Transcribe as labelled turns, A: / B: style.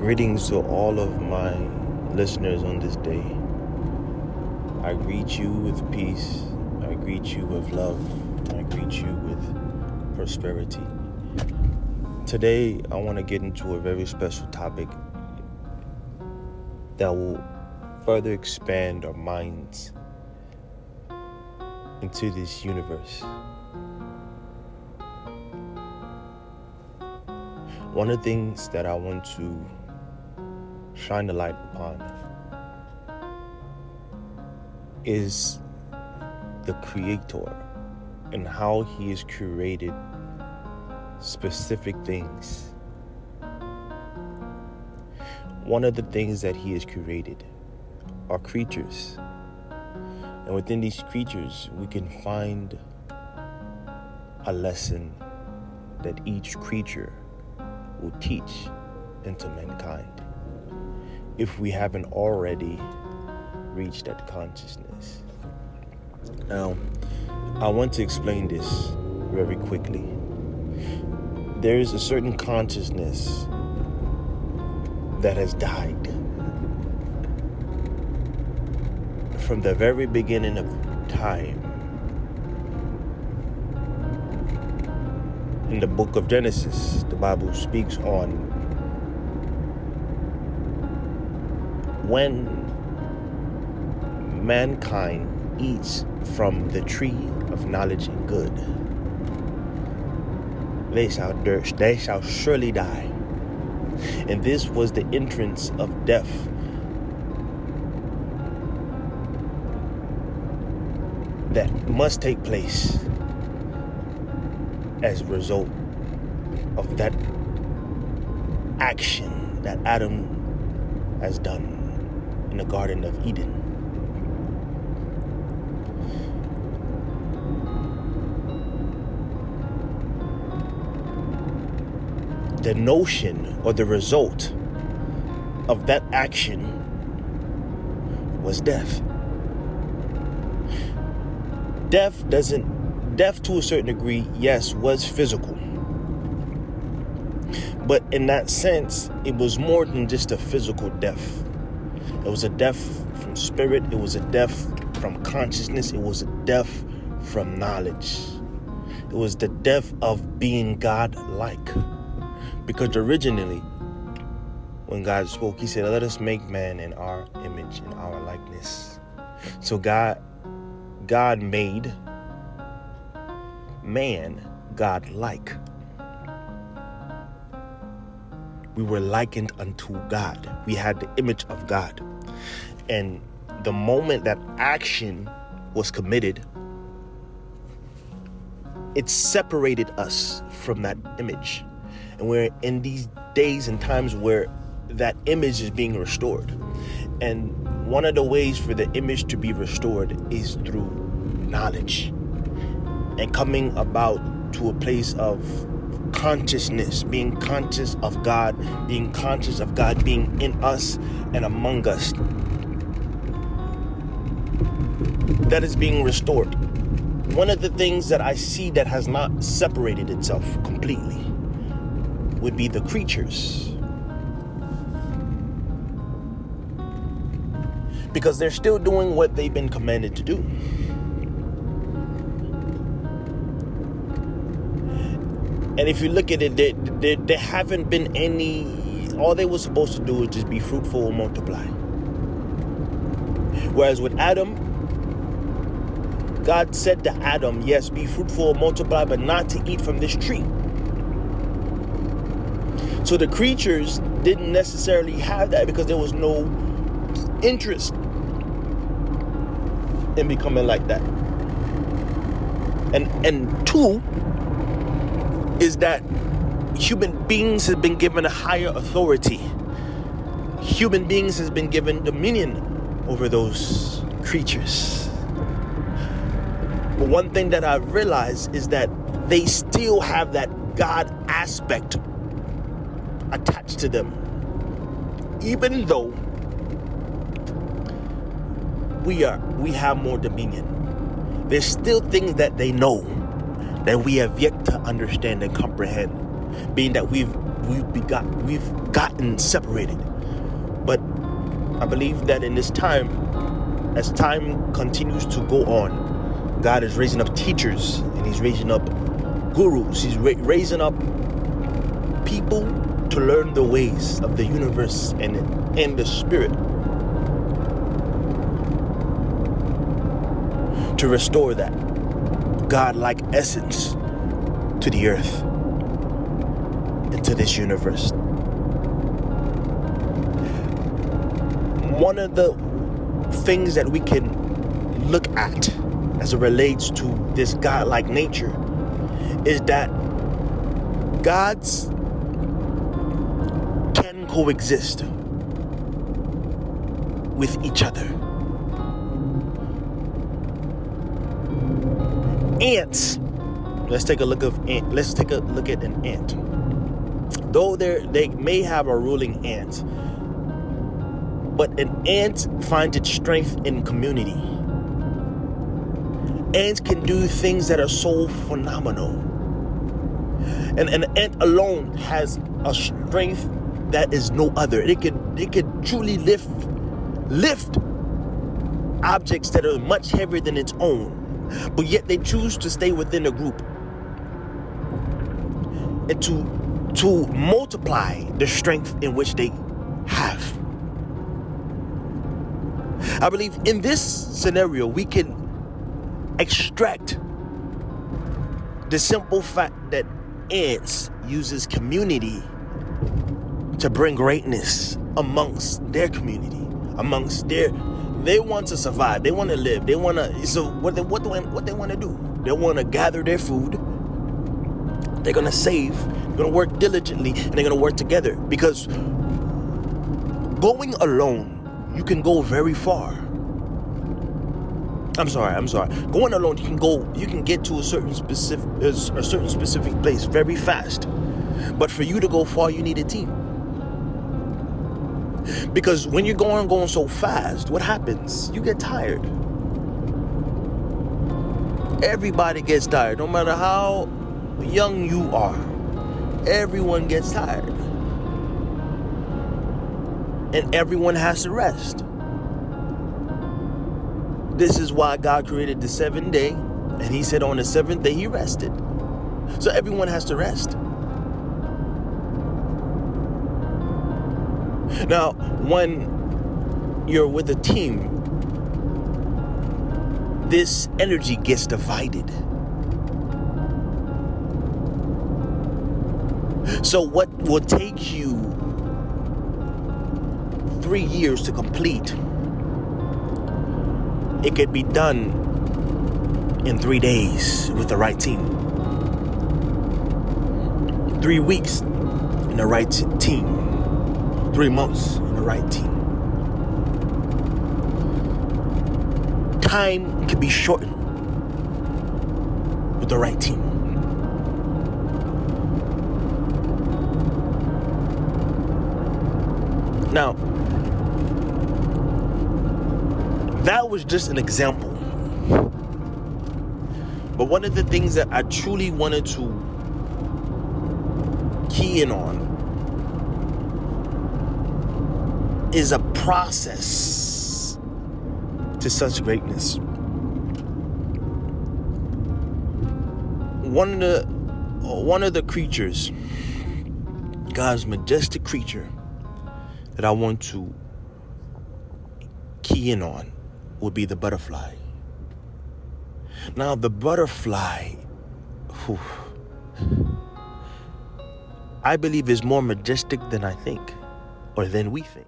A: Greetings to all of my listeners on this day. I greet you with peace. I greet you with love. I greet you with prosperity. Today, I want to get into a very special topic that will further expand our minds into this universe. One of the things that I want to shine the light upon is the Creator and how He has created specific things. One of the things that He has created are creatures. And within these creatures, we can find a lesson that each creature will teach into mankind if we haven't already reached that consciousness. Now, I want to explain this very quickly. There is a certain consciousness that has died from the very beginning of time. In the book of Genesis, the Bible speaks on when mankind eats from the tree of knowledge and good, they shall surely die. And this was the entrance of death. That must take place as a result of that action that Adam has done in the Garden of Eden. The notion or the result of that action was death. Death to a certain degree, yes, was physical. But in that sense, it was more than just a physical death. It was a death from spirit. It was a death from consciousness. It was a death from knowledge. It was the death of being God-like. Because originally, when God spoke, He said, "Let us make man in our image, in our likeness." So God made man God-like. We were likened unto God. We had the image of God. And the moment that action was committed, it separated us from that image. And we're in these days and times where that image is being restored. And one of the ways for the image to be restored is through knowledge and coming about to a place of consciousness, being conscious of God, being conscious of God being in us and among us. That is being restored. One of the things that I see that has not separated itself completely would be the creatures. Because they're still doing what they've been commanded to do. And if you look at it, there haven't been any, all they were supposed to do is just be fruitful and multiply. Whereas with Adam, God said to Adam, yes, be fruitful and multiply, but not to eat from this tree. So the creatures didn't necessarily have that because there was no interest in becoming like that. And two is that human beings have been given a higher authority. Human beings has been given dominion over those creatures. But one thing that I've realized is that they still have that God aspect attached to them. Even though we have more dominion, there's still things that they know that we have yet to understand and comprehend, being that we've we've gotten separated. But I believe that in this time, as time continues to go on, God is raising up teachers, and he's raising up gurus. He's raising up people to learn the ways of the universe and the spirit, to restore that God-like essence to the earth and to this universe. One of the things that we can look at as it relates to this God-like nature is that gods can coexist with each other. Ants. Let's take a look at an ant. Though they may have a ruling ant, but an ant finds its strength in community. Ants can do things that are so phenomenal. And an ant alone has a strength that is no other. It can truly lift objects that are much heavier than its own. But yet they choose to stay within a group and to multiply the strength in which they have. I believe in this scenario we can extract the simple fact that ants uses community to bring greatness amongst their community, they want to survive, they want to live, they want to. So what they want to do? They want to gather their food. They're gonna save. They're gonna work diligently, and they're gonna work together. Because going alone, you can go very far. I'm sorry. Going alone, you can get to a certain specific place very fast. But for you to go far, you need a team. Because when you're going so fast, what happens? You get tired. Everybody gets tired, no matter how young you are. Everyone gets tired. And everyone has to rest. This is why God created the 7th day, and he said on the 7th day he rested. So everyone has to rest. Now, when you're with a team, this energy gets divided. So what will take you 3 years to complete, it could be done in 3 days with the right team. 3 weeks in the right team. 3 months in the right team. Time can be shortened with the right team. Now, that was just an example. But one of the things that I truly wanted to key in on is a process to such greatness. One of the creatures, God's majestic creature, that I want to key in on would be the butterfly. Now, the butterfly, I believe, is more majestic than I think, or than we think.